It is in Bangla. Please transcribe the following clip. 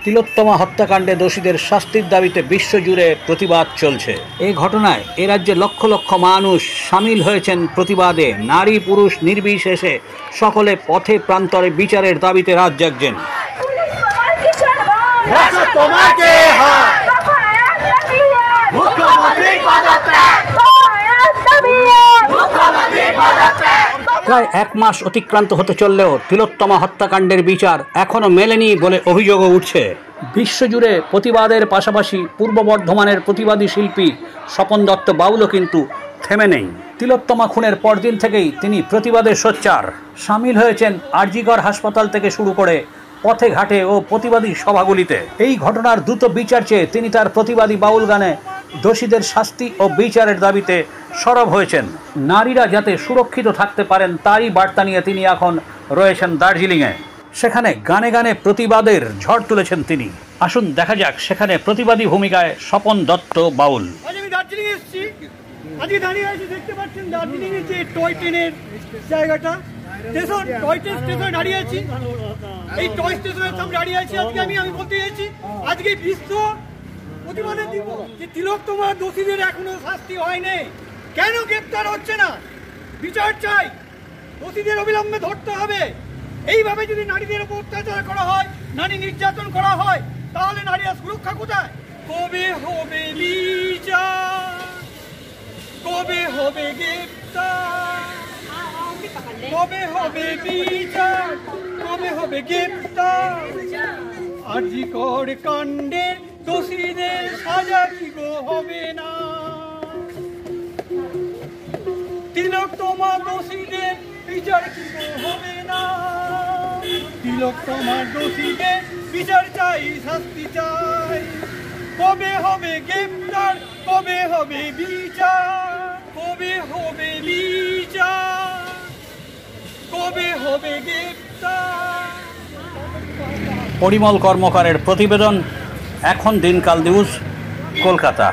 তিলোত্তমা হত্যাকাণ্ডে দোষীদের শাস্তির দাবিতে বিশ্বজুড়ে প্রতিবাদ চলছে। এই ঘটনায় এ রাজ্যে লক্ষ লক্ষ মানুষ সামিল হয়েছেন প্রতিবাদে। নারী পুরুষ নির্বিশেষে সকলে পথে প্রান্তরে বিচারের দাবিতে রাত জাগছেন। প্রায় এক মাস অতিক্রান্ত হতে চললেও তিলোত্তমা হত্যাকাণ্ডের বিচার এখনও মেলেনি বলে অভিযোগও উঠছে। বিশ্বজুড়ে প্রতিবাদের পাশাপাশি পূর্ব বর্ধমানের প্রতিবাদী শিল্পী স্বপন দত্ত বাউলও কিন্তু থেমে নেই। তিলোত্তমা খুনের পরদিন থেকেই তিনি প্রতিবাদে সোচ্চার। সামিল হয়েছেন আরজিকর হাসপাতাল থেকে শুরু করে পথে ঘাটে ও প্রতিবাদী সভাগুলিতে। এই ঘটনার দ্রুত বিচার চেয়ে তিনি তার প্রতিবাদী বাউল গানে দোষীদের শাস্তি ও বিচারের দাবিতে সরব হয়েছেন। নারীরা যাতে সুরক্ষিত থাকতে পারেন তারই বার্তা নিয়ে তিনি এখন রয়েছেন দার্জিলিংয়ে। সেখানে গানে গানে প্রতিবাদের ঝড় তুলেছেন তিনি। আসুন দেখা যাক সেখানে প্রতিবাদী ভূমিকায় স্বপন দত্ত বাউল। আমি দার্জিলিং এসেছি, আজকে দাঁড়িয়ে আছি, দেখতে পাচ্ছেন দার্জিলিং এর যে টয় ট্রেনের জায়গাটা, স্টেশন, টয় ট্রেন স্টেশনে দাঁড়িয়ে আছি। এই টয় স্টেশনের সামনে দাঁড়িয়ে আছি। আজকে আমি বলতে চাইছি, আজকে বিশ্ব প্রতিবাদে দিব যে তিলোত্তমা দোষীদের এখনো শাস্তি হয়নি। কেন গ্রেপ্তার হচ্ছে না? বিচার চাই, দোষীদের অবিলম্বে ধরতে হবে। এইভাবে যদি নারীদের উপর অত্যাচার করা হয়, নারী নির্যাতন করা হয়, তাহলে নারীরা সুরক্ষা কোথায়? কবে হবে বিচার? কবে হবে গ্রেপ্তার? কবে হবে বিচার? কবে হবে গ্রেপ্তার? আরজিকর কাণ্ডের দোষীদের সাজা কি গো হবে না? তিলোত্তমা দোষীদের বিচার কি গো হবে না? তিলোত্তমা দোষীদের বিচার চাই, শাস্তি চাই। কবে হবে গ্রেপ্তার? কবে হবে বিচার? কবে হবে বিচার? কবে হবে গ্রেপ্তার? পরিমল কর্মকারের প্রতিবেদন, এখন দিনকাল নিউজ, কলকাতা।